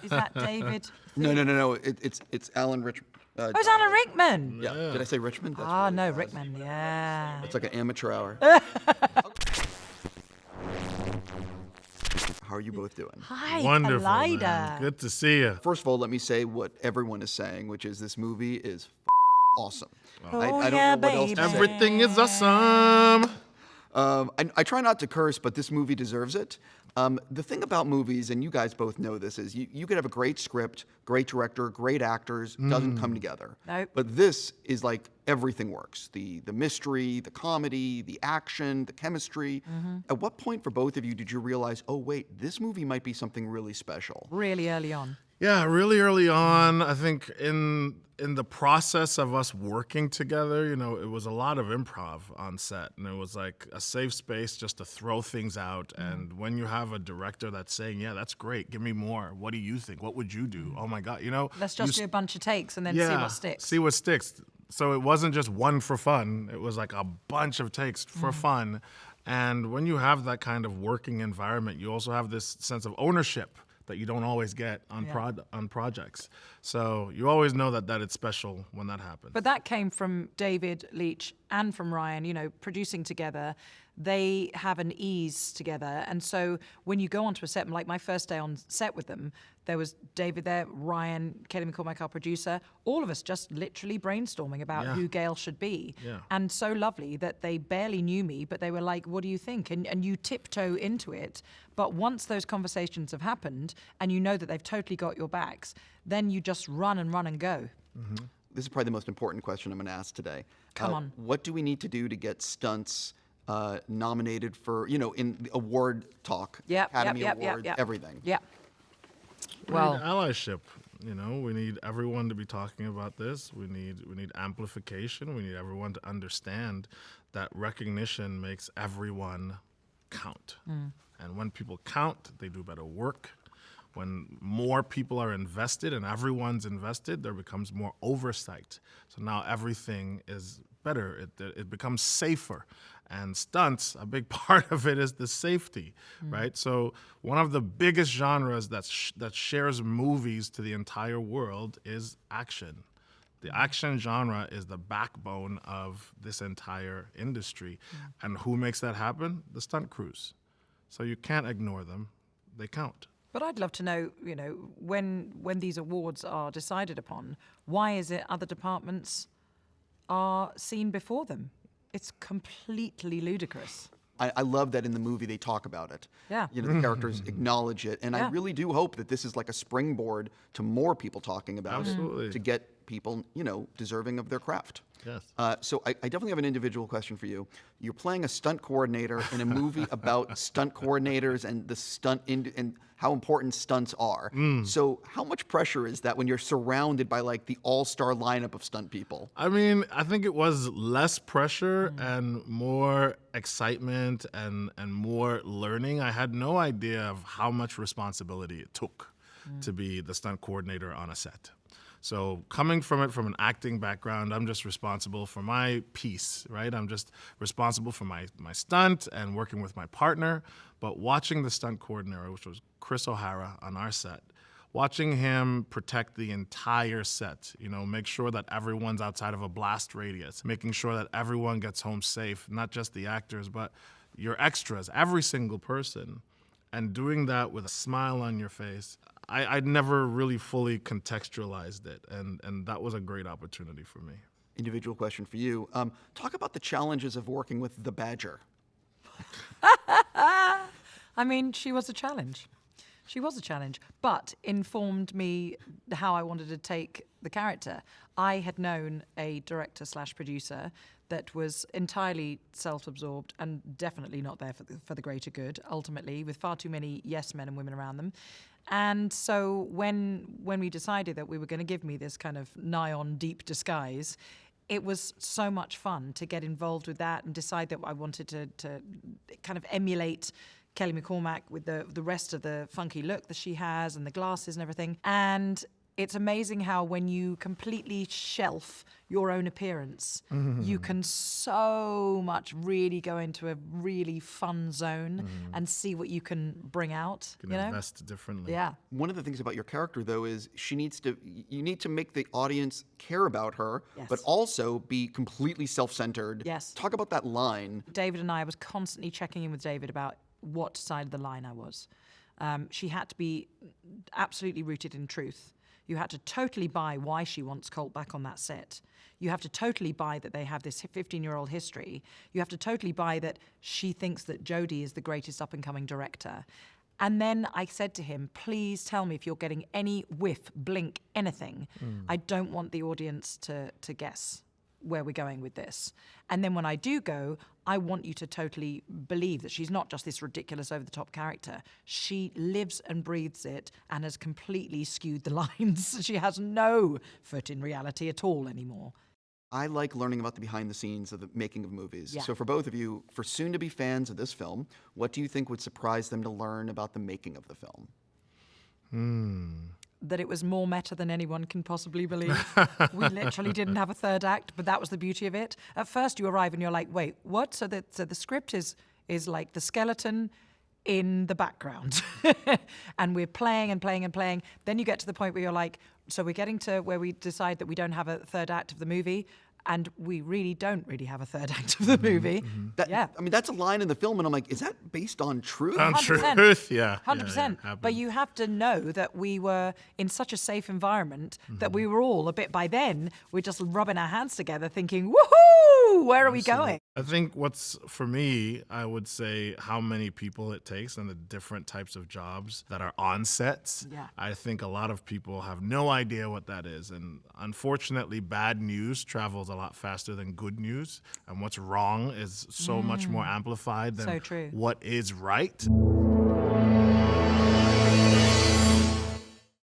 Is that David? No. It's Alan Rich. Oh, it's Alan Rickman. Yeah. Did I say Richmond? That's Ah, really no, bad. Rickman. Yeah. It's like an amateur hour. How are you both doing? Hi, Wonderful, Collider. man. Good to see you. First of all, let me say what everyone is saying, which is this movie is awesome. Oh, I don't yeah, know what else to baby. say. Everything is awesome. I try not to curse, but this movie deserves it. The thing about movies, and you guys both know this, is you could have a great script, great director, great actors, doesn't come together. Nope. But this is like everything works. The mystery, the comedy, the action, the chemistry. At what point for both of you did you realize, oh wait, this movie might be something really special? Really early on. Yeah, really early on, I think in the process of us working together, you know, it was a lot of improv on set, and it was like a safe space just to throw things out. And when you have a director that's saying, "Yeah, that's great. Give me more. What do you think? What would you do? Oh my God, you know." Let's just do a bunch of takes and then see what sticks. See what sticks. So it wasn't just one for fun. It was like a bunch of takes for fun. And when you have that kind of working environment, you also have this sense of ownership that you don't always get on on projects. So you always know that it's special when that happens. But that came from David, Leitch, and from Ryan, you know, producing together. They have an ease together. And so when you go onto a set, like my first day on set with them, there was David there, Ryan, Kelly McCormack, our producer, all of us just literally brainstorming about who Gail should be. Yeah. And so lovely that they barely knew me, but they were like, what do you think? And you tiptoe into it. But once those conversations have happened and you know that they've totally got your backs, then you just run and go. This is probably the most important question I'm going to ask today. Come on. What do we need to do to get Stunts nominated for, you know, in the award talk, Academy Awards, everything? Yeah. We Well, need allyship. You know, we need everyone to be talking about this. We need amplification. We need everyone to understand that recognition makes everyone count. And when people count, they do better work. When more people are invested and everyone's invested, there becomes more oversight. So now everything is better. It becomes safer. And stunts, a big part of it is the safety, right? So one of the biggest genres that shares movies to the entire world is action. The action genre is the backbone of this entire industry. And who makes that happen? The stunt crews. So you can't ignore them. They count. but I'd love to know, you know, when these awards are decided upon, why is it other departments are seen before them? It's completely ludicrous. I love that in the movie they talk about it. Yeah. You know, the characters acknowledge it. And I really do hope that this is like a springboard to more people talking about Absolutely. it, to get people, you know, deserving of their craft. Yes. So I definitely have an individual question for you. You're playing a stunt coordinator in a movie about stunt coordinators and the and how important stunts are. So how much pressure is that when you're surrounded by like the all-star lineup of stunt people? I mean, I think it was less pressure and more excitement and more learning. I had no idea of how much responsibility it took to be the stunt coordinator on a set. So coming from an acting background, I'm just responsible for my piece, right? I'm just responsible for my stunt and working with my partner. But watching the stunt coordinator, which was Chris O'Hara on our set, watching him protect the entire set, you know, make sure that everyone's outside of a blast radius, making sure that everyone gets home safe, not just the actors, but your extras, every single person, and doing that with a smile on your face. I'd never really fully contextualized it, and that was a great opportunity for me. Individual question for you. Talk about the challenges of working with the Badger. I mean, she was a challenge. She was a challenge, but informed me how I wanted to take the character. I had known a director/producer that was entirely self-absorbed and definitely not there for the greater good, ultimately, with far too many yes men and women around them. And so when we decided that we were going to give me this kind of nigh-on deep disguise, it was so much fun to get involved with that and decide that I wanted to kind of emulate Kelly McCormack with the rest of the funky look that she has and the glasses and everything. And it's amazing how when you completely shelf your own appearance, you can so much really go into a really fun zone and see what you can bring out. You can invest differently. Yeah. One of the things about your character, though, is you need to make the audience care about her, Yes. but also be completely self-centered. Yes. Talk about that line. David and I was constantly checking in with David about what side of the line I was. She had to be absolutely rooted in truth. You had to totally buy why she wants Colt back on that set. You have to totally buy that they have this 15-year-old history. You have to totally buy that she thinks that Jody is the greatest up-and-coming director. And then I said to him, please tell me if you're getting any whiff, blink, anything. I don't want the audience to guess where we're going with this. And then when I do go, I want you to totally believe that she's not just this ridiculous over-the-top character. She lives and breathes it and has completely skewed the lines. She has no foot in reality at all anymore. I like learning about the behind the scenes of the making of movies. Yeah. So for both of you, for soon-to-be fans of this film, what do you think would surprise them to learn about the making of the film? That it was more meta than anyone can possibly believe. We literally didn't have a third act, but that was the beauty of it. At first you arrive and you're like, wait, what? So the script is like the skeleton in the background. And we're playing and playing and playing. Then you get to the point where you're like, so we're getting to where we decide that we don't have a third act of the movie. And we really don't really have a third act of the movie. Yeah. I mean, that's a line in the film, and I'm like, is that based on truth? On 100%. truth, yeah. 100%. Yeah, But you have to know that we were in such a safe environment that we were all, a bit by then, we're just rubbing our hands together thinking, woohoo, where are we going? I think for me, I would say how many people it takes and the different types of jobs that are on sets. Yeah. I think a lot of people have no idea what that is. And unfortunately, bad news travels a lot faster than good news. And what's wrong is so much more amplified than So true. what is right.